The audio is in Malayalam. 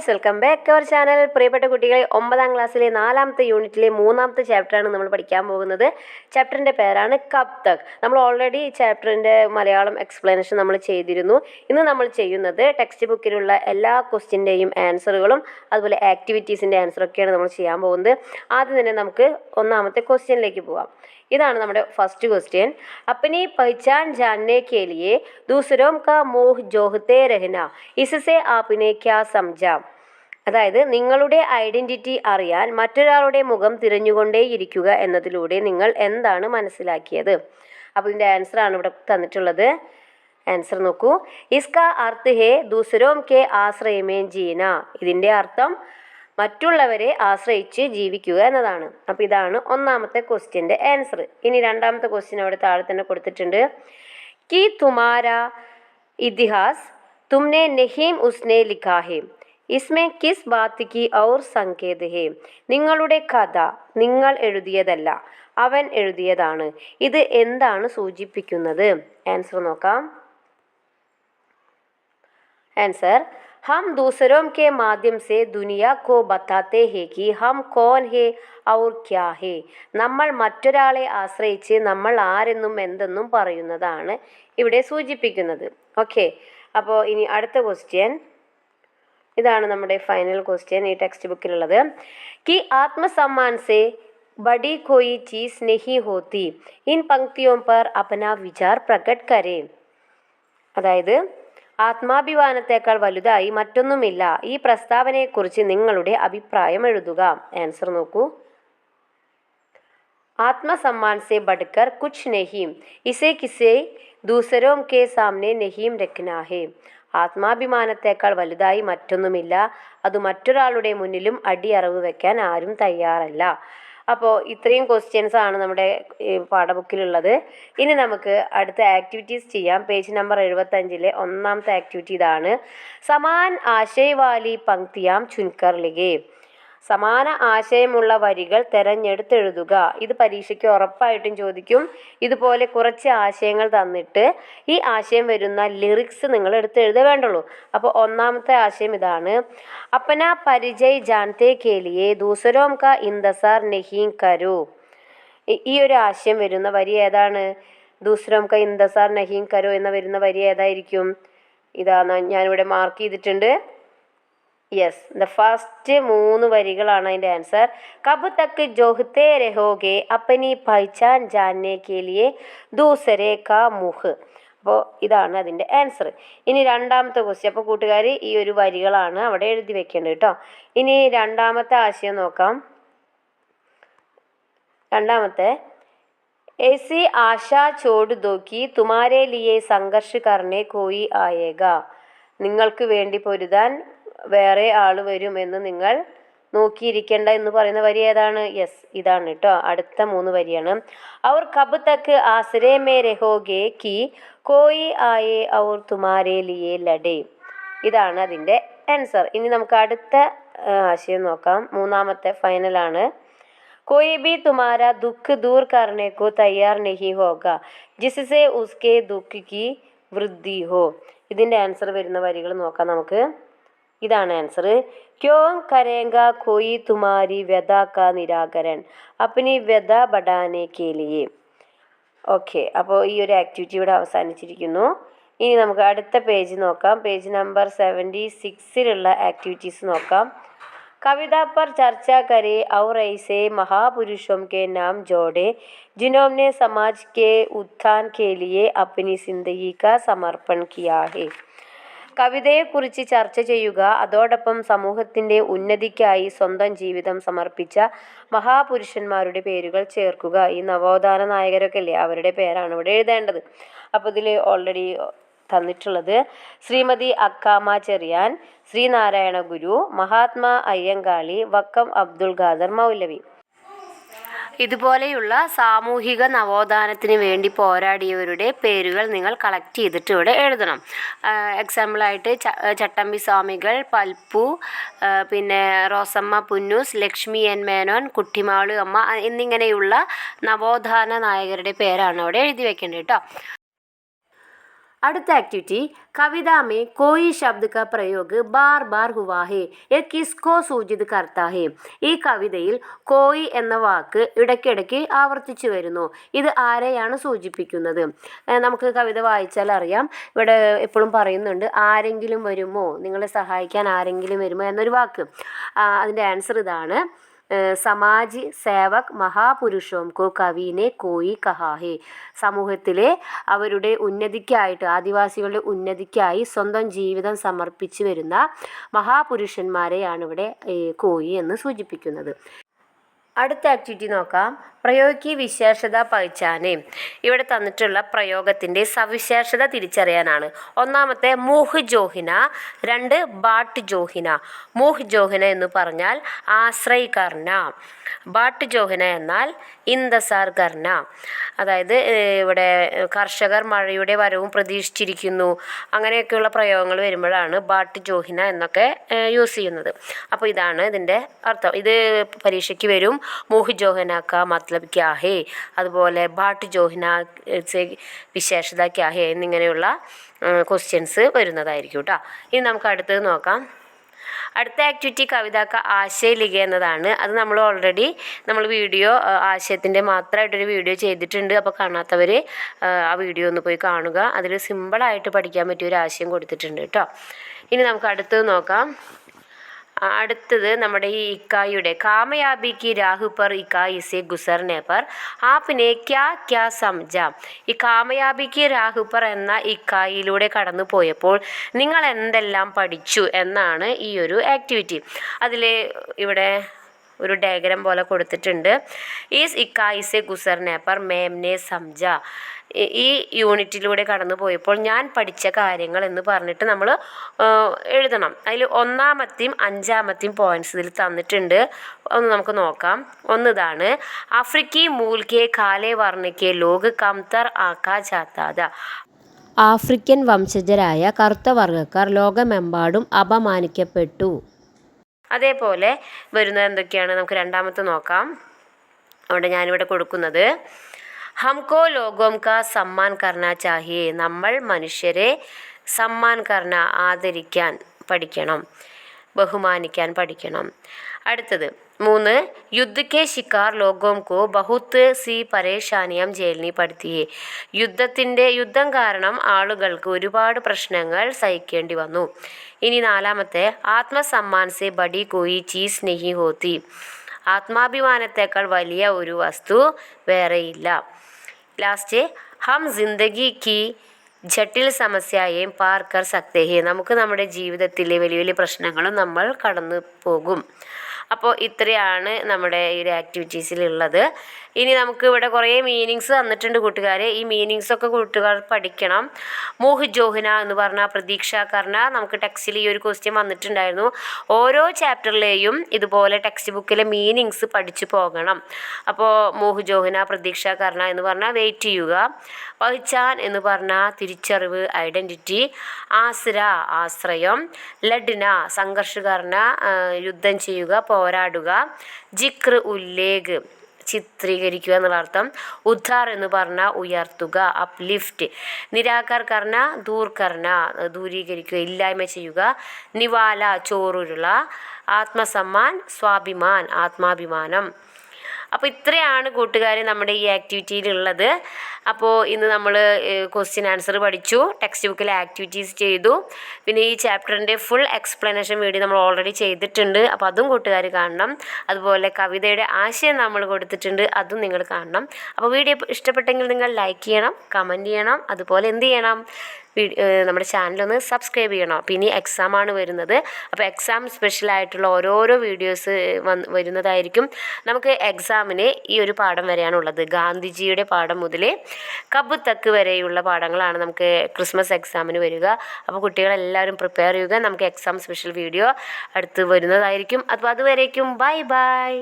Guys, welcome back to our channel. പ്രിയപ്പെട്ട കുട്ടികളെ, 9ാം ക്ലാസ്സിലെ 4ാമത്തെ യൂണിറ്റിലെ 3ാമത്തെ ചാപ്റ്ററാണ് നമ്മൾ പഠിക്കാൻ പോകുന്നത്. ചാപ്റ്ററിൻ്റെ പേരാണ് കബ് തക്. നമ്മൾ ഓൾറെഡി ഈ ചാപ്റ്ററിൻ്റെ മലയാളം എക്സ്പ്ലനേഷൻ നമ്മൾ ചെയ്തിരുന്നു. ഇന്ന് നമ്മൾ ചെയ്യുന്നത് ടെക്സ്റ്റ് ബുക്കിലുള്ള എല്ലാ ക്വസ്റ്റ്യൻ്റെയും ആൻസറുകളും അതുപോലെ ആക്ടിവിറ്റീസിൻ്റെ ആൻസറൊക്കെയാണ് നമ്മൾ ചെയ്യാൻ പോകുന്നത്. ആദ്യം തന്നെ നമുക്ക് ഒന്നാമത്തെ ക്വസ്റ്റ്യനിലേക്ക് പോകാം. ഇതാണ് നമ്മുടെ ഫസ്റ്റ് ക്വസ്റ്റ്യൻ. अपनी पहचान जानने के लिए दूसरों का मोह जोहते रहना, इससे आपने क्या समझा? അതായത് നിങ്ങളുടെ ഐഡൻറ്റിറ്റി അറിയാൻ മറ്റൊരാളുടെ മുഖം തിരഞ്ഞുകൊണ്ടേയിരിക്കുക എന്നതിലൂടെ നിങ്ങൾ എന്താണ് മനസ്സിലാക്കിയത്? അപ്പോൾ ഇതിൻ്റെ ആൻസറാണ് ഇവിടെ തന്നിട്ടുള്ളത്. ആൻസർ നോക്കൂ. ഇസ്കാ അർത്ഥ് ഹേ ദൂസരോം കെ ആശ്രയമേ ജീന. ഇതിൻ്റെ അർത്ഥം മറ്റുള്ളവരെ ആശ്രയിച്ച് ജീവിക്കുക എന്നതാണ്. അപ്പോൾ ഇതാണ് ഒന്നാമത്തെ ക്വസ്റ്റ്യൻ്റെ ആൻസർ. ഇനി രണ്ടാമത്തെ ക്വസ്റ്റ്യൻ അവിടെ താഴെ തന്നെ കൊടുത്തിട്ടുണ്ട്. കി തുമാര ഇതിഹാസ് തുമ്നെ നഹീം ഉസ്നെ ലിഖാ ഹേ, ഇസ്മേ കിസ് ബാത്ത് കി ഔർ സങ്കേത് ഹേ. നിങ്ങളുടെ കഥ നിങ്ങൾ എഴുതിയതല്ല, അവൻ എഴുതിയതാണ്. ഇത് എന്താണ് സൂചിപ്പിക്കുന്നത്? ആൻസർ നോക്കാം. ആൻസർ, हम दूसरों के माध्यम से दुनिया को बताते हैं कि हम कौन है और क्या है. നമ്മൾ മറ്റൊരാളെ ആശ്രയിച്ച് നമ്മൾ ആരെന്നും എന്തെന്നും പറയുന്നതാണ് ഇവിടെ സൂചിപ്പിക്കുന്നത്. ഓക്കെ, അപ്പോൾ ഇനി അടുത്ത ക്വസ്റ്റ്യൻ. ഇതാണ് നമ്മുടെ ഫൈനൽ ക്വസ്റ്റ്യൻ ഈ ടെക്സ്റ്റ് ബുക്കിലുള്ളത്. कि आत्मसम्मान से बड़ी कोई चीज़ नहीं होती, इन पंक्तियों पर अपना विचार प्रकट करें. അതായത് ആത്മാഭിമാനത്തേക്കാൾ വലുതായി മറ്റൊന്നുമില്ല. ഈ പ്രസ്താവനയെക്കുറിച്ച് നിങ്ങളുടെ അഭിപ്രായം എഴുതുക. ആൻസർ നോക്കൂ. ആത്മസമ്മാൻ സെ ബഡ്കർ കുച്ച് നഹീം, ഇസേ കിസേ ദൂസരോം കെ സാമനെ നഹീം രഖ്നാ ഹേ. ആത്മാഭിമാനത്തേക്കാൾ വലുതായി മറ്റൊന്നുമില്ല, അത് മറ്റൊരാളുടെ മുന്നിലും അടിയറവ് വെക്കാൻ ആരും തയ്യാറല്ല. അപ്പോൾ ഇത്രയും ക്വസ്റ്റ്യൻസ് ആണ് നമ്മുടെ പാഠബുക്കിലുള്ളത്. ഇനി നമുക്ക് അടുത്ത ആക്ടിവിറ്റീസ് ചെയ്യാം. പേജ് നമ്പർ 75 ഒന്നാമത്തെ ആക്ടിവിറ്റി ഇതാണ്. സമാൻ ആശയ് വാലി പങ്ക്തിയാം ചുൻകർ ലിഖേ. സമാന ആശയമുള്ള വരികൾ തിരഞ്ഞെടുത്തെഴുതുക. ഇത് പരീക്ഷയ്ക്ക് ഉറപ്പായിട്ടും ചോദിക്കും. ഇതുപോലെ കുറച്ച് ആശയങ്ങൾ തന്നിട്ട് ഈ ആശയം വരുന്ന ലിറിക്സ് നിങ്ങൾ എടുത്തെഴുതേ വേണ്ടുള്ളൂ. അപ്പോൾ ഒന്നാമത്തെ ആശയം ഇതാണ്. അപ്പന പരിചയ് ജാൻതേ കെ ലിയേ ദൂസരോം കാ ഇന്തസാർ നഹീ കരോ. ഈ ഒരു ആശയം വരുന്ന വരി ഏതാണ്? ദൂസരോം കാ ഇന്തസാർ നഹീ കരോ എന്ന വരുന്ന വരി ഏതായിരിക്കും? ഇതാണ് ഞാനിവിടെ മാർക്ക് ചെയ്തിട്ടുണ്ട്. യെസ്, ദ ഫസ്റ്റ് 3 വരികളാണ് അതിൻ്റെ ആൻസർ. കബ് തക്ക് ജോഹത്തെ രഹോഗെ അപ്പനി പഹ്ചാൻ ജാനനെ കെ ലിയേ ദൂസരെ കാ മുഹ്. അപ്പോൾ ഇതാണ് അതിൻ്റെ ആൻസർ. ഇനി രണ്ടാമത്തെ ക്വസ്റ്റ്യൻ. അപ്പോൾ കൂട്ടുകാർ ഈ ഒരു വരികളാണ് അവിടെ എഴുതി വെക്കേണ്ടത് കേട്ടോ. ഇനി രണ്ടാമത്തെ ആശയം നോക്കാം. രണ്ടാമത്തെ, ऐसी आशा छोड़ दो कि तुम्हारे लिए संघर्ष करने कोई आएगा. നിങ്ങൾക്ക് വേണ്ടി പൊരുതാൻ വേറെ ആൾ വരുമെന്ന് നിങ്ങൾ നോക്കിയിരിക്കേണ്ട എന്ന് പറയുന്ന വരി ഏതാണ്? യെസ്, ഇതാണ് കേട്ടോ. അടുത്ത 3 വരിയാണ്. ഔർ കബ് തക്ക് ആശ്രയ മേ രഹോഗെ കി കോയി ആയേ ഔർ തുമാരേ ലിയേ ലഡേ. ഇതാണ് അതിൻ്റെ ആൻസർ. ഇനി നമുക്ക് അടുത്ത ആശയം നോക്കാം. മൂന്നാമത്തെ ഫൈനലാണ്. कोई भी तुम्हारा दुख दूर करने को तैयार नहीं होगा, जिससे उसके दुख की वृद्धि हो. ഇതിൻ്റെ ആൻസർ വരുന്ന വരികൾ നോക്കാം നമുക്ക്. ഇതാണ് ആൻസർ. ക്യോं करेगा कोई तुम्हारी व्यथा का निराकरण, अपनी व्यथा बढ़ाने के लिए. ഓക്കെ, അപ്പോൾ ഈ ഒരു ആക്ടിവിറ്റി ഇവിടെ അവസാനിച്ചിരിക്കുന്നു. ഇനി നമുക്ക് അടുത്ത പേജ് നോക്കാം. പേജ് നമ്പർ 76 ആക്ടിവിറ്റീസ് നോക്കാം. कविता पर चर्चा करें और ऐसे महापुरुषों के नाम जोड़े जिन्होंने समाज के उत्थान के लिए अपनी जिंदगी का समर्पण किया है. കവിതയെക്കുറിച്ച് ചർച്ച ചെയ്യുക, അതോടൊപ്പം സമൂഹത്തിൻ്റെ ഉന്നതിക്കായി സ്വന്തം ജീവിതം സമർപ്പിച്ച മഹാപുരുഷന്മാരുടെ പേരുകൾ ചേർക്കുക. ഈ നവോത്ഥാന നായകരൊക്കെ അല്ലേ, അവരുടെ പേരാണ് ഇവിടെ എഴുതേണ്ടത്. അപ്പോൾ ഇതിൽ ഓൾറെഡി തന്നിട്ടുള്ളത് ശ്രീമതി അക്കാമ ചെറിയാൻ, ശ്രീനാരായണ ഗുരു, മഹാത്മാ അയ്യങ്കാളി, വക്കം അബ്ദുൽ ഖാദർ മൗലവി. ഇതുപോലെയുള്ള സാമൂഹിക നവോത്ഥാനത്തിന് വേണ്ടി പോരാടിയവരുടെ പേരുകൾ നിങ്ങൾ കളക്ട് ചെയ്തിട്ട് ഇവിടെ എഴുതണം. എക്സാമ്പിളായിട്ട് ചട്ടമ്പി സ്വാമികൾ, പൽപ്പു, പിന്നെ റോസമ്മ പുന്നൂസ്, ലക്ഷ്മി എൻ മേനോൻ, കുട്ടിമാളു അമ്മ എന്നിങ്ങനെയുള്ള നവോത്ഥാന നായകരുടെ പേരാണ് അവിടെ എഴുതി വെക്കേണ്ടത് കേട്ടോ. അടുത്ത ആക്ടിവിറ്റി कविता में कोई शब्द का प्रयोग बार बार हुआ है यह किसको सूचित करता है. ഈ കവിതയിൽ കോയി എന്ന വാക്ക് ഇടയ്ക്കിടയ്ക്ക് ആവർത്തിച്ചു വരുന്നു. ഇത് ആരെയാണ് സൂചിപ്പിക്കുന്നത്? നമുക്ക് കവിത വായിച്ചാൽ അറിയാം. ഇവിടെ എപ്പോഴും പറയുന്നുണ്ട് ആരെങ്കിലും വരുമോ, നിങ്ങളെ സഹായിക്കാൻ ആരെങ്കിലും വരുമോ എന്നൊരു വാക്ക്. അതിൻ്റെ ആൻസർ ഇതാണ്. സമാജ് സേവക് മഹാപുരുഷോം കോ കവിനെ കോയി കഹാ ഹേ. സമൂഹത്തിലെ അവരുടെ ഉന്നതിക്കായിട്ട്, ആദിവാസികളുടെ ഉന്നതിക്കായി സ്വന്തം ജീവിതം സമർപ്പിച്ചു വരുന്ന മഹാപുരുഷന്മാരെയാണ് ഇവിടെ കോയി എന്ന് സൂചിപ്പിക്കുന്നത്. അടുത്ത ആക്ടിവിറ്റി നോക്കാം. പ്രയോഗി വിശേഷത പഹചാനെ. ഇവിടെ തന്നിട്ടുള്ള പ്രയോഗത്തിൻ്റെ സവിശേഷത തിരിച്ചറിയാനാണ്. ഒന്നാമത്തെ മൂഹ് ജോഹിന, 2 ബാട്ട് ജോഹിന. മൂഹ് ജോഹിന എന്ന് പറഞ്ഞാൽ ആശ്രയ് കർണ, ബാട്ട് ജോഹിന എന്നാൽ ഇന്തസാർ കർണ. അതായത് ഇവിടെ കർഷകർ മഴയുടെ വരവും പ്രതീക്ഷിച്ചിരിക്കുന്നു, അങ്ങനെയൊക്കെയുള്ള പ്രയോഗങ്ങൾ വരുമ്പോഴാണ് ബാട്ട് ജോഹിന എന്നൊക്കെ യൂസ് ചെയ്യുന്നത്. അപ്പോൾ ഇതാണ് ഇതിൻ്റെ അർത്ഥം. ഇത് പരീക്ഷയ്ക്ക് വരും. മൂഹ് ജോഹിന കാ മത്ലബ് ക്യാ ഹേ, അതുപോലെ ബാട്ട് ജോഹിന സെ വിശേഷത ക്യാ ഹേ എന്നിങ്ങനെയുള്ള ക്വസ്റ്റ്യൻസ് വരുന്നതായിരിക്കും കേട്ടോ. ഇനി നമുക്ക് അടുത്തത് നോക്കാം. അടുത്ത ആക്ടിവിറ്റി കവിതാക്ക ആശയ ലിഖ എന്നതാണ്. അത് നമ്മൾ വീഡിയോ ആശയത്തിൻ്റെ മാത്രമായിട്ടൊരു വീഡിയോ ചെയ്തിട്ടുണ്ട്. അപ്പോൾ കാണാത്തവർ ആ വീഡിയോ ഒന്ന് പോയി കാണുക. അതിൽ സിമ്പിളായിട്ട് പഠിക്കാൻ പറ്റിയ ഒരു ആശയം കൊടുത്തിട്ടുണ്ട് കേട്ടോ. ഇനി നമുക്ക് അടുത്തത് നോക്കാം. അടുത്തത് നമ്മുടെ ഈ ഇക്കായിയുടെ കാമയാബി കി രാഹ് പർ ഇക്കായി സെ ഗുസർനെ പർ ആപ്നെ ക്യാ ക്യാ സംജ. ഈ കാമയാബി കി രാഹ് പർ എന്ന ഇക്കായിലൂടെ കടന്നു പോയപ്പോൾ നിങ്ങൾ എന്തെല്ലാം പഠിച്ചു എന്നാണ് ഈ ഒരു ആക്ടിവിറ്റി. അതിൽ ഇവിടെ ഒരു ഡയഗ്രാം പോലെ കൊടുത്തിട്ടുണ്ട്. ഈസ് ഇക്കായി സെ ഗുസർനെ പർ മേംനെ സംജ. ഈ യൂണിറ്റിലൂടെ കടന്നു പോയപ്പോൾ ഞാൻ പഠിച്ച കാര്യങ്ങൾ എന്ന് പറഞ്ഞിട്ട് നമ്മൾ എഴുതണം. അതിൽ 1ാമത്തെയും 5ാമത്തെയും പോയിൻറ്റ്സ് ഇതിൽ തന്നിട്ടുണ്ട്. ഒന്ന് നമുക്ക് നോക്കാം. ഒന്നിതാണ് അഫ്രിക്കി മൂൽ കെ കാലെ വർണ്ണ കെ ലോഗ് കംതർ ആക്കാ ജാത്താ. ആഫ്രിക്കൻ വംശജരായ കറുത്ത വർഗ്ഗക്കാർ ലോകമെമ്പാടും അപമാനിക്കപ്പെട്ടു. അതേപോലെ വരുന്നത് എന്തൊക്കെയാണ് നമുക്ക് 2ാമത്തെ നോക്കാം. അവിടെ ഞാനിവിടെ കൊടുക്കുന്നത് ഹംകോ ലോഗോം കാ സമ്മാൻ കർണ ചാഹിയെ. നമ്മൾ മനുഷ്യരെ സമ്മാൻ കർണ ആദരിക്കാൻ പഠിക്കണം, ബഹുമാനിക്കാൻ പഠിക്കണം. അടുത്തത് 3 യുദ്ധ കെ ശിക്കാർ ലോഗോം കോ ബഹുത്ത് സി പരേഷാനിയം ജയിലിനി പടുത്തിയേ. യുദ്ധം കാരണം ആളുകൾക്ക് ഒരുപാട് പ്രശ്നങ്ങൾ സഹിക്കേണ്ടി വന്നു. ഇനി 4ാമത്തെ ആത്മസമ്മാൻ സെ ബഡി കോയി ചീസ് നഹി ഹോത്തി. ആത്മാഭിമാനത്തേക്കാൾ വലിയ ഒരു വസ്തു വേറെയില്ല. ലാസ്റ്റ് ഹം ജിന്ദഗി കി ജട്ടിൽ സമസ്യയും പാർ കർ സക്തേ ഹേ. നമുക്ക് നമ്മുടെ ജീവിതത്തിലെ വലിയ വലിയ പ്രശ്നങ്ങളും നമ്മൾ കടന്നു പോകും. അപ്പോൾ ഇത്രയാണ് നമ്മുടെ ഈ ഒരു ആക്ടിവിറ്റീസിലുള്ളത്. ഇനി നമുക്ക് ഇവിടെ കുറേ മീനിങ്സ് തന്നിട്ടുണ്ട് കൂട്ടുകാരെ. ഈ മീനിങ്സൊക്കെ കൂട്ടുകാർ പഠിക്കണം. മൂഹ് ജോഹിന എന്ന് പറഞ്ഞാൽ പ്രതീക്ഷ കർണ. നമുക്ക് ടെക്സ്റ്റിൽ ഈ ഒരു ക്വസ്റ്റ്യൻ വന്നിട്ടുണ്ടായിരുന്നു. ഓരോ ചാപ്റ്ററിലെയും ഇതുപോലെ ടെക്സ്റ്റ് ബുക്കിലെ മീനിങ്സ് പഠിച്ചു പോകണം. അപ്പോൾ മൂഹ് ജോഹിന പ്രതീക്ഷ കർണ എന്ന് പറഞ്ഞാൽ വെയിറ്റ് ചെയ്യുക. പഹ്ചാൻ എന്ന് പറഞ്ഞാൽ തിരിച്ചറിവ്, ഐഡൻറ്റിറ്റി. ആസ്ര ആശ്രയം. ലഡ്ന സംഘർഷകർണ യുദ്ധം ചെയ്യുക, പോരാടുക. ജിക്ർ ഉല്ലേഖ് ചിത്രീകരിക്കുക എന്നുള്ള അർത്ഥം. ഉദ്ധാർ എന്ന് പറഞ്ഞാൽ ഉയർത്തുക, അപ്ലിഫ്റ്റ്. നിരാകാർ കർണ ദൂർ കർണ ദൂരീകരിക്കുക, ഇല്ലായ്മ ചെയ്യുക. നിവാല ചോറുരുള. ആത്മസമ്മാൻ സ്വാഭിമാൻ ആത്മാഭിമാനം. അപ്പോൾ ഇത്രയാണ് കൂട്ടുകാരെ നമ്മുടെ ഈ ആക്ടിവിറ്റിയിലുള്ളത്. അപ്പോൾ ഇന്ന് നമ്മൾ ക്വസ്റ്റ്യൻ ആൻസർ പഠിച്ചു, ടെക്സ്റ്റ് ബുക്കിലെ ആക്ടിവിറ്റീസ് ചെയ്തു. പിന്നെ ഈ ചാപ്റ്ററിൻ്റെ ഫുൾ എക്സ്പ്ലനേഷൻ വീഡിയോ നമ്മൾ ഓൾറെഡി ചെയ്തിട്ടുണ്ട്. അപ്പോൾ അതും കൂട്ടുകാർ കാണണം. അതുപോലെ കവിതയുടെ ആശയം നമ്മൾ കൊടുത്തിട്ടുണ്ട്, അതും നിങ്ങൾ കാണണം. അപ്പോൾ വീഡിയോ ഇഷ്ടപ്പെട്ടെങ്കിൽ നിങ്ങൾ ലൈക്ക് ചെയ്യണം, കമൻറ്റ് ചെയ്യണം. അതുപോലെ എന്ത് ചെയ്യണം, നമ്മുടെ ചാനലൊന്ന് സബ്സ്ക്രൈബ് ചെയ്യണം. അപ്പോൾ ഇനി എക്സാമാണ് വരുന്നത്. അപ്പോൾ എക്സാം സ്പെഷ്യലായിട്ടുള്ള ഓരോരോ വീഡിയോസ് വരുന്നതായിരിക്കും. നമുക്ക് എക്സാമിന് ഈ ഒരു പാഠം വരെയാണുള്ളത്. ഗാന്ധിജിയുടെ പാഠം മുതൽ കബ് തക്ക് വരെയുള്ള പാഠങ്ങളാണ് നമുക്ക് ക്രിസ്മസ് എക്സാമിന് വരിക. അപ്പോൾ കുട്ടികളെല്ലാവരും പ്രിപ്പയർ ചെയ്യുക. നമുക്ക് എക്സാം സ്പെഷ്യൽ വീഡിയോ അടുത്ത് വരുന്നതായിരിക്കും. അപ്പോൾ അതുവരേക്കും ബൈ ബൈ.